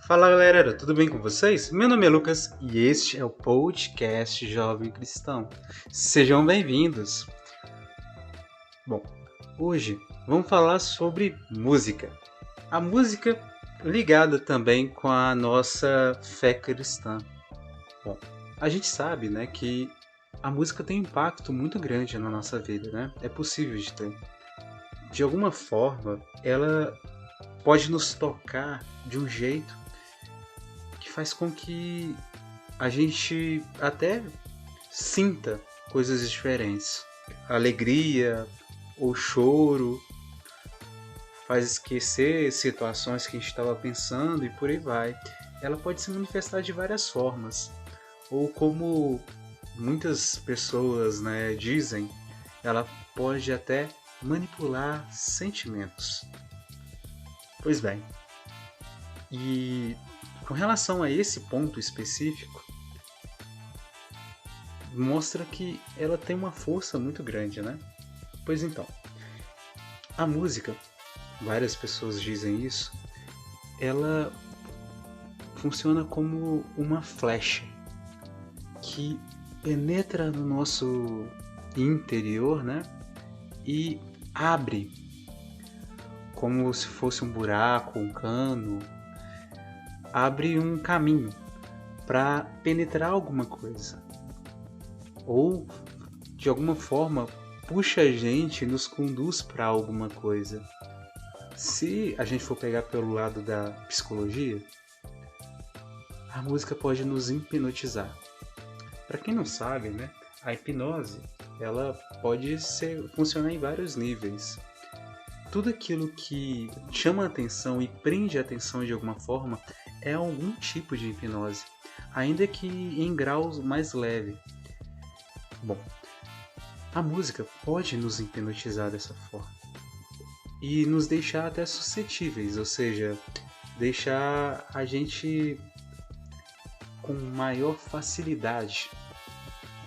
Fala galera, tudo bem com vocês? Meu nome é Lucas e este é o podcast Jovem Cristão. Sejam bem-vindos. Bom, hoje vamos falar sobre música. A música ligada também com a nossa fé cristã. Bom, a gente sabe, né, que a música tem um impacto muito grande na nossa vida, né? É possível de ter. De alguma forma, ela pode nos tocar de um jeito que faz com que a gente até sinta coisas diferentes. Alegria ou choro, faz esquecer situações que a gente estava pensando e por aí vai. Ela pode se manifestar de várias formas. Ou como muitas pessoas, né, dizem, ela pode até manipular sentimentos. Pois bem, e com relação a esse ponto específico, mostra que ela tem uma força muito grande, né? Pois então, a música, várias pessoas dizem isso, ela funciona como uma flecha que penetra no nosso interior, né? E abre como se fosse um buraco, um cano, abre um caminho para penetrar alguma coisa. Ou, de alguma forma, puxa a gente, nos conduz para alguma coisa. Se a gente for pegar pelo lado da psicologia, a música pode nos hipnotizar. Para quem não sabe, né, a hipnose ela pode funcionar em vários níveis. Tudo aquilo que chama a atenção e prende a atenção de alguma forma é algum tipo de hipnose, ainda que em graus mais leve. Bom, a música pode nos hipnotizar dessa forma e nos deixar até suscetíveis, ou seja, deixar a gente com maior facilidade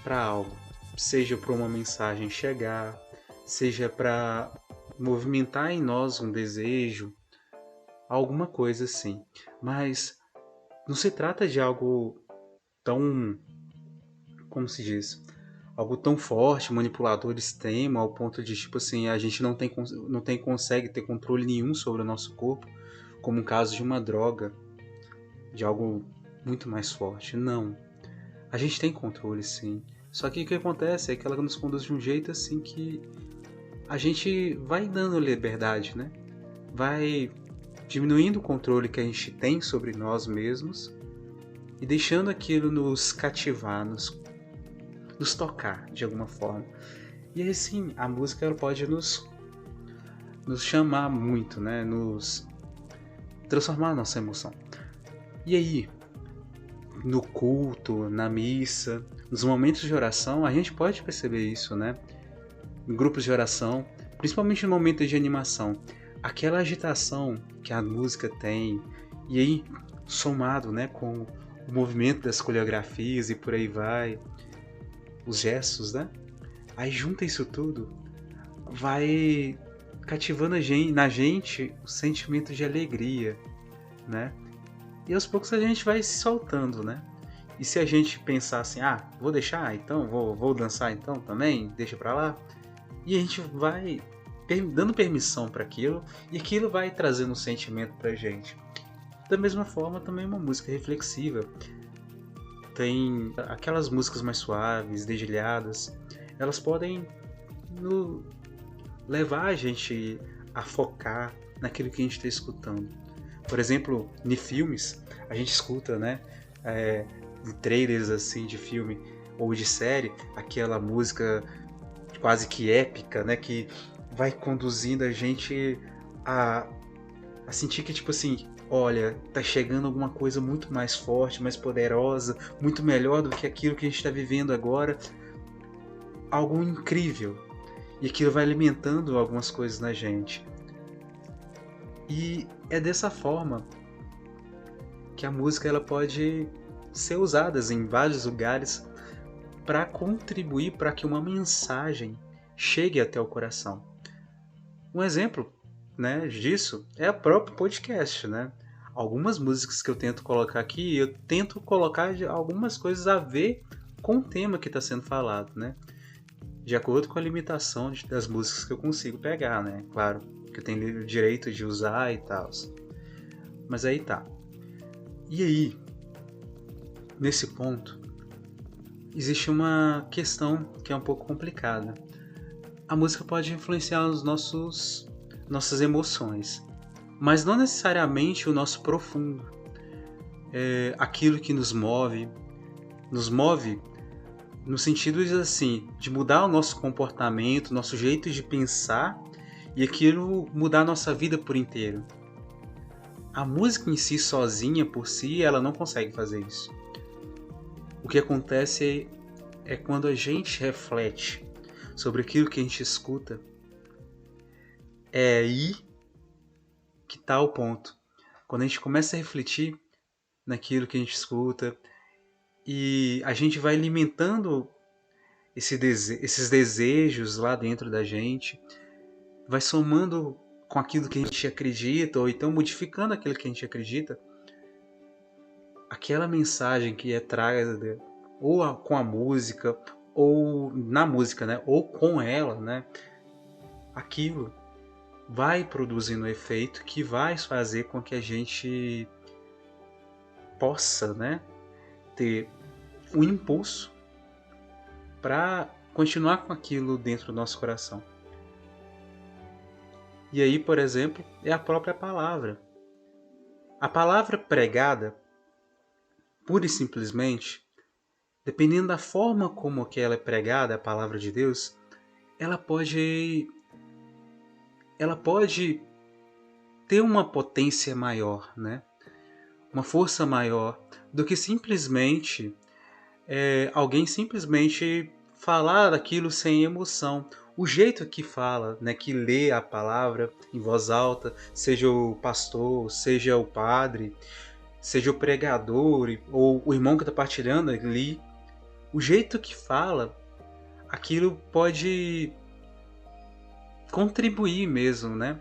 para algo, seja para uma mensagem chegar, seja para movimentar em nós um desejo, alguma coisa assim. Mas não se trata de algo tão, como se diz, algo tão forte, manipulador extremo, ao ponto de, tipo assim, a gente não consegue ter controle nenhum sobre o nosso corpo, como um caso de uma droga, de algo muito mais forte. Não. A gente tem controle, sim. Só que o que acontece é que ela nos conduz de um jeito assim que a gente vai dando liberdade, né? Vai diminuindo o controle que a gente tem sobre nós mesmos e deixando aquilo nos cativar, nos tocar de alguma forma. E aí sim, a música ela pode nos chamar muito, né? Nos transformar a nossa emoção. E aí, no culto, na missa, nos momentos de oração, a gente pode perceber isso, né? Em grupos de oração, principalmente no momento de animação, aquela agitação que a música tem, e aí somado, né, com o movimento das coreografias e por aí vai, os gestos, né? Aí junta isso tudo, vai cativando na gente o sentimento de alegria, né? E aos poucos a gente vai se soltando, né? E se a gente pensar assim, vou deixar, então, vou dançar então também, deixa pra lá. E a gente vai dando permissão para aquilo, e aquilo vai trazendo um sentimento pra gente. Da mesma forma, também uma música reflexiva. Tem aquelas músicas mais suaves, dedilhadas, elas podem levar a gente a focar naquilo que a gente está escutando. Por exemplo, em filmes, a gente escuta, né, em trailers assim de filme ou de série, aquela música quase que épica, né, que vai conduzindo a gente a sentir que, tipo assim, olha, tá chegando alguma coisa muito mais forte, mais poderosa, muito melhor do que aquilo que a gente está vivendo agora, algo incrível. E aquilo vai alimentando algumas coisas na gente. E é dessa forma que a música ela pode ser usada em vários lugares para contribuir para que uma mensagem chegue até o coração. Um exemplo, né, disso é o próprio podcast, né? Algumas músicas que eu tento colocar aqui, eu tento colocar algumas coisas a ver com o tema que está sendo falado, né? De acordo com a limitação das músicas que eu consigo pegar, né? Claro, que eu tenho o direito de usar e tal. Mas aí tá. E aí, nesse ponto, existe uma questão que é um pouco complicada. A música pode influenciar nossas emoções, mas não necessariamente o nosso profundo. Aquilo que nos move no sentido assim, de mudar o nosso comportamento, nosso jeito de pensar e aquilo mudar a nossa vida por inteiro. A música em si, sozinha, por si, ela não consegue fazer isso. O que acontece é quando a gente reflete sobre aquilo que a gente escuta, é aí que está o ponto. Quando a gente começa a refletir naquilo que a gente escuta e a gente vai alimentando esses desejos lá dentro da gente, vai somando com aquilo que a gente acredita, ou então modificando aquilo que a gente acredita, aquela mensagem que é traga ou com a música, ou na música, né? Ou com ela, né? Aquilo vai produzindo um efeito que vai fazer com que a gente possa, né, ter um impulso para continuar com aquilo dentro do nosso coração. E aí, por exemplo, é a própria palavra. A palavra pregada, pura e simplesmente, dependendo da forma como que ela é pregada, a palavra de Deus, ela pode ter uma potência maior, né? Uma força maior do que simplesmente alguém simplesmente falar daquilo sem emoção. O jeito que fala, né, que lê a palavra em voz alta, seja o pastor, seja o padre, seja o pregador ou o irmão que está partilhando ali, o jeito que fala, aquilo pode contribuir mesmo, né,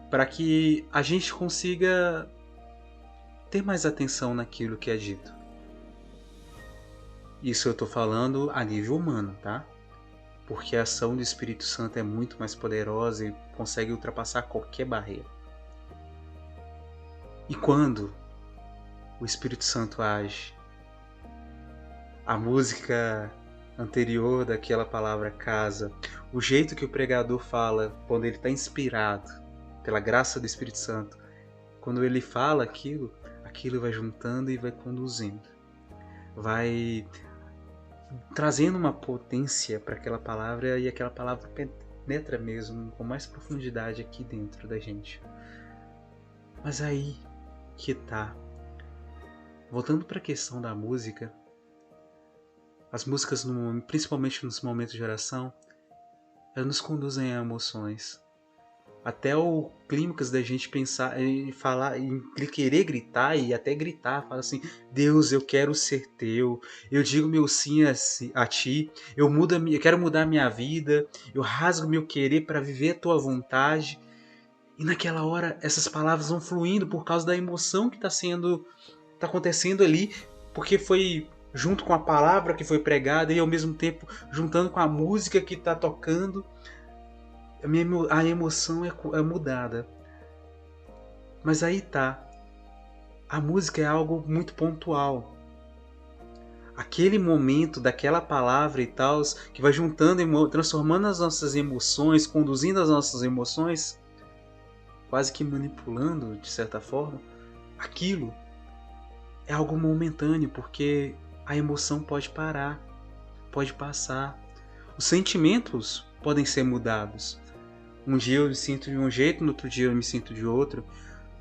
para que a gente consiga ter mais atenção naquilo que é dito. Isso eu estou falando a nível humano, tá? Porque a ação do Espírito Santo é muito mais poderosa e consegue ultrapassar qualquer barreira. E quando o Espírito Santo age, a música anterior daquela palavra casa, o jeito que o pregador fala quando ele está inspirado pela graça do Espírito Santo, quando ele fala aquilo vai juntando e vai conduzindo, vai trazendo uma potência para aquela palavra, e aquela palavra penetra mesmo com mais profundidade aqui dentro da gente. Mas aí que tá. Voltando para a questão da música, as músicas, principalmente nos momentos de oração, elas nos conduzem a emoções. Até o clímax da gente pensar e falar, e querer gritar e até gritar, fala assim: Deus, eu quero ser teu, eu digo meu sim a ti, eu quero mudar minha vida, eu rasgo meu querer para viver a tua vontade. E naquela hora essas palavras vão fluindo por causa da emoção que está acontecendo ali, porque foi junto com a palavra que foi pregada e ao mesmo tempo juntando com a música que está tocando. A emoção é mudada. Mas aí tá. A música é algo muito pontual. Aquele momento daquela palavra e tal, que vai juntando, transformando as nossas emoções, conduzindo as nossas emoções, quase que manipulando, de certa forma, aquilo é algo momentâneo, porque a emoção pode parar, pode passar. Os sentimentos podem ser mudados. Um dia eu me sinto de um jeito, no outro dia eu me sinto de outro.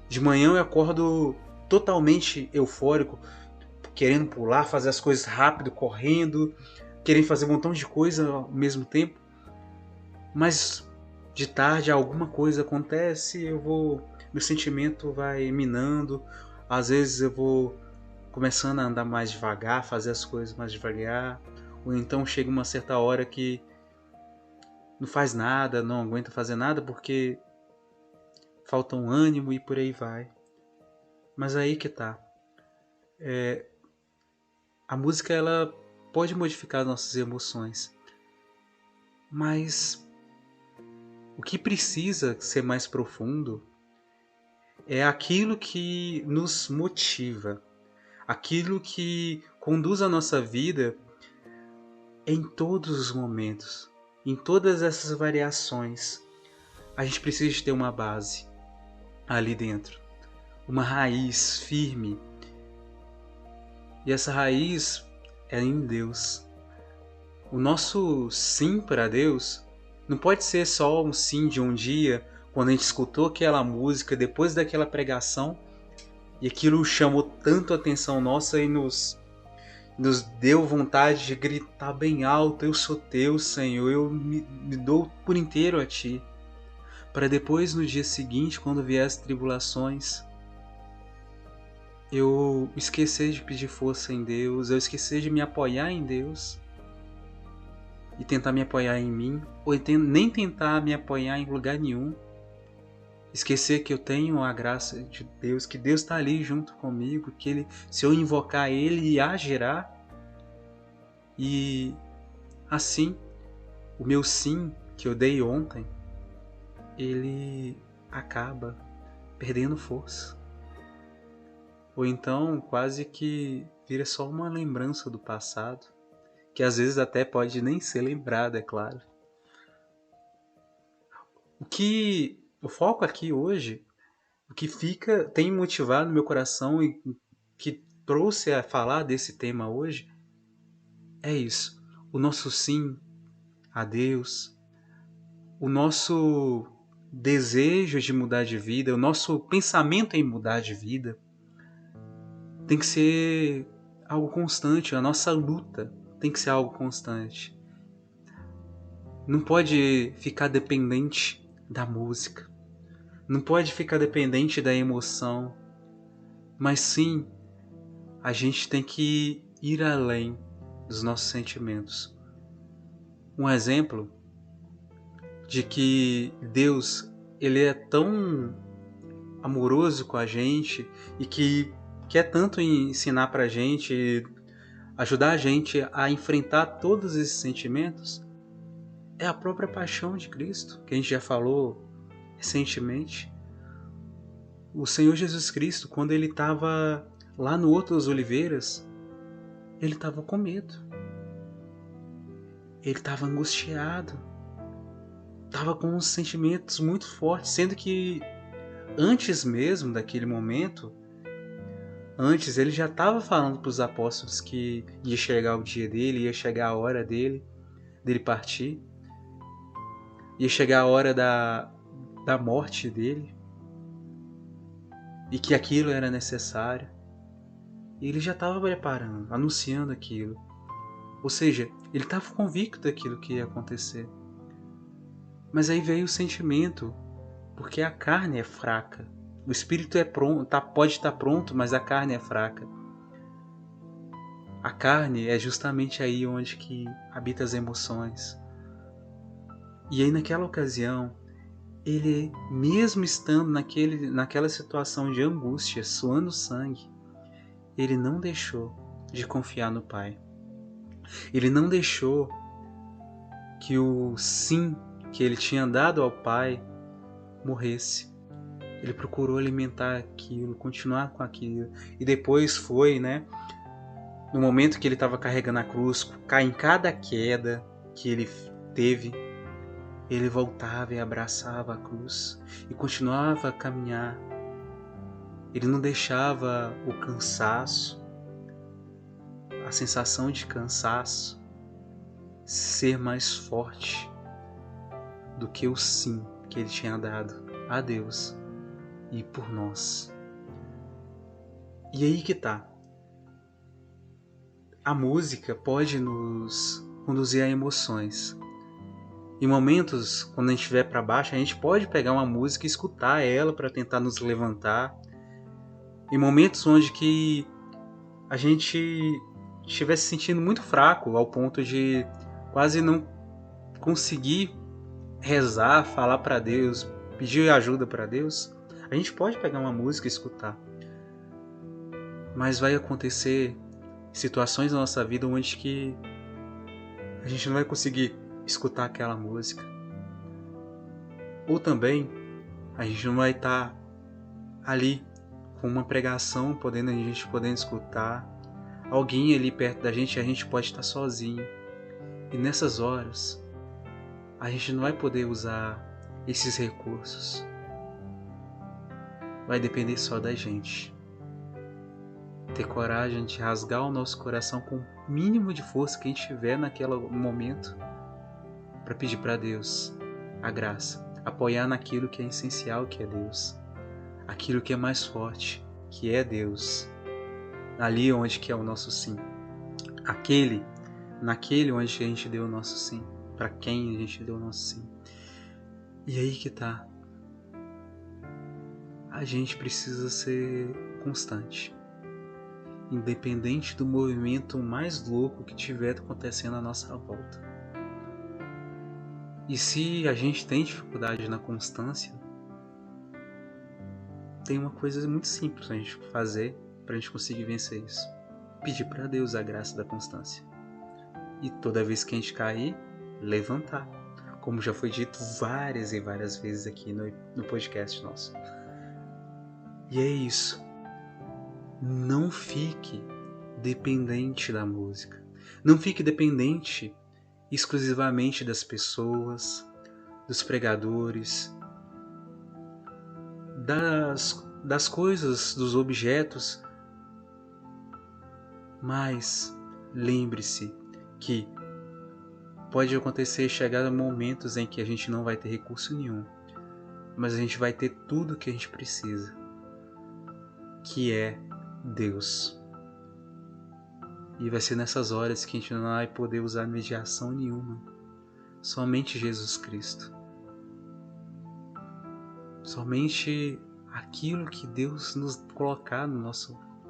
De manhã eu acordo totalmente eufórico, querendo pular, fazer as coisas rápido, correndo, querendo fazer um montão de coisa ao mesmo tempo. Mas de tarde alguma coisa acontece, meu sentimento vai minando. Às vezes eu vou começando a andar mais devagar, fazer as coisas mais devagar. Ou então chega uma certa hora que não faz nada, não aguenta fazer nada porque falta um ânimo e por aí vai. Mas aí que tá. A música, ela pode modificar nossas emoções, mas o que precisa ser mais profundo é aquilo que nos motiva, aquilo que conduz a nossa vida em todos os momentos, em todas essas variações. A gente precisa de ter uma base ali dentro, uma raiz firme. E essa raiz é em Deus. O nosso sim para Deus não pode ser só um sim de um dia, quando a gente escutou aquela música, depois daquela pregação, e aquilo chamou tanto a atenção nossa e nos deu vontade de gritar bem alto: eu sou teu, Senhor, eu me dou por inteiro a ti. Para depois, no dia seguinte, quando vier as tribulações, eu esquecer de pedir força em Deus, eu esquecer de me apoiar em Deus e tentar me apoiar em mim, ou nem tentar me apoiar em lugar nenhum. Esquecer que eu tenho a graça de Deus, que Deus está ali junto comigo, que Ele, se eu invocar Ele, agirá. E assim, o meu sim que eu dei ontem, ele acaba perdendo força. Ou então quase que vira só uma lembrança do passado, que às vezes até pode nem ser lembrada, é claro. O foco aqui hoje, o que tem motivado meu coração e que trouxe a falar desse tema hoje, é isso. O nosso sim a Deus, o nosso desejo de mudar de vida, o nosso pensamento em mudar de vida, tem que ser algo constante. A nossa luta tem que ser algo constante. Não pode ficar dependente da música, não pode ficar dependente da emoção, mas sim, a gente tem que ir além dos nossos sentimentos. Um exemplo de que Deus, ele é tão amoroso com a gente e que quer tanto ensinar pra gente, ajudar a gente a enfrentar todos esses sentimentos, é a própria paixão de Cristo, que a gente já falou recentemente. O Senhor Jesus Cristo, quando ele estava lá no Horto das Oliveiras, ele estava com medo. Ele estava angustiado. Estava com uns sentimentos muito fortes, sendo que antes mesmo daquele momento, antes ele já estava falando para os apóstolos que ia chegar o dia dele, ia chegar a hora dele partir, ia chegar a hora da morte dele, e que aquilo era necessário. E ele já estava preparando, anunciando aquilo. Ou seja, ele estava convicto daquilo que ia acontecer. Mas aí veio o sentimento, porque a carne é fraca. O espírito é pronto, pode estar pronto, mas a carne é fraca. A carne é justamente aí onde que habita as emoções. E aí naquela ocasião, ele, mesmo estando naquela situação de angústia, suando sangue, ele não deixou de confiar no Pai. Ele não deixou que o sim que ele tinha dado ao Pai morresse. Ele procurou alimentar aquilo, continuar com aquilo. E depois foi, no momento que ele estava carregando a cruz, em cada queda que ele teve, ele voltava e abraçava a cruz e continuava a caminhar. Ele não deixava o cansaço, a sensação de cansaço, ser mais forte do que o sim que ele tinha dado a Deus e por nós. E aí que tá. A música pode nos conduzir a emoções. Em momentos, quando a gente estiver para baixo, a gente pode pegar uma música e escutar ela para tentar nos levantar. Em momentos onde que a gente estiver se sentindo muito fraco, ao ponto de quase não conseguir rezar, falar para Deus, pedir ajuda para Deus, a gente pode pegar uma música e escutar. mas vai acontecer situações na nossa vida onde que a gente não vai conseguir escutar aquela música. Ou também a gente não vai estar ali com uma pregação, a gente podendo escutar. Alguém ali perto da gente, a gente pode estar sozinho. E nessas horas, a gente não vai poder usar esses recursos. Vai depender só da gente. Ter coragem de rasgar o nosso coração com o mínimo de força que a gente tiver naquele momento para pedir para Deus a graça. Apoiar naquilo que é essencial, que é Deus. Aquilo que é mais forte, que é Deus. Ali onde que é o nosso sim. Naquele onde a gente deu o nosso sim. Para quem a gente deu o nosso sim. E aí que tá. A gente precisa ser constante. Independente do movimento mais louco que tiver acontecendo à nossa volta. E se a gente tem dificuldade na constância, tem uma coisa muito simples a gente fazer para a gente conseguir vencer isso. Pedir para Deus a graça da constância. E toda vez que a gente cair, levantar. Como já foi dito várias e várias vezes aqui no podcast nosso. E é isso. Não fique dependente da música. Não fique dependente exclusivamente das pessoas, dos pregadores, das coisas, dos objetos. Mas lembre-se que pode acontecer chegar momentos em que a gente não vai ter recurso nenhum, mas a gente vai ter tudo o que a gente precisa, que é Deus. E vai ser nessas horas que a gente não vai poder usar mediação nenhuma, somente Jesus Cristo. Somente aquilo que Deus nos colocar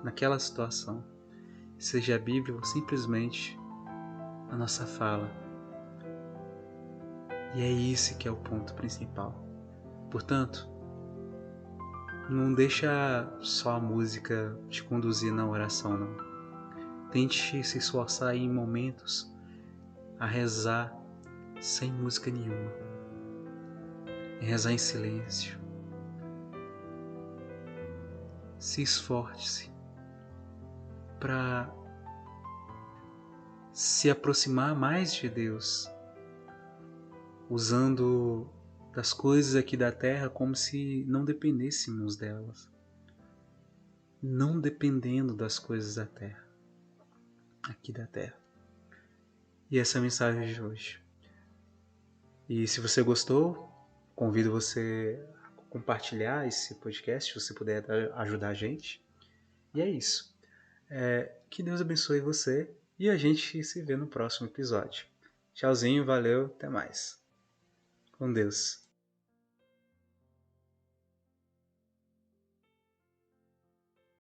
naquela situação, seja a Bíblia ou simplesmente a nossa fala. E é esse que é o ponto principal. Portanto, não deixa só a música te conduzir na oração, não. Tente se esforçar em momentos a rezar sem música nenhuma. Rezar em silêncio. Se esforce para se aproximar mais de Deus, usando das coisas aqui da terra como se não dependêssemos delas, não dependendo das coisas da terra, aqui da terra. E essa é a mensagem de hoje. E se você gostou, convido você a compartilhar esse podcast, se você puder ajudar a gente. E é isso. Que Deus abençoe você e a gente se vê no próximo episódio. Tchauzinho, valeu, até mais. Com Deus.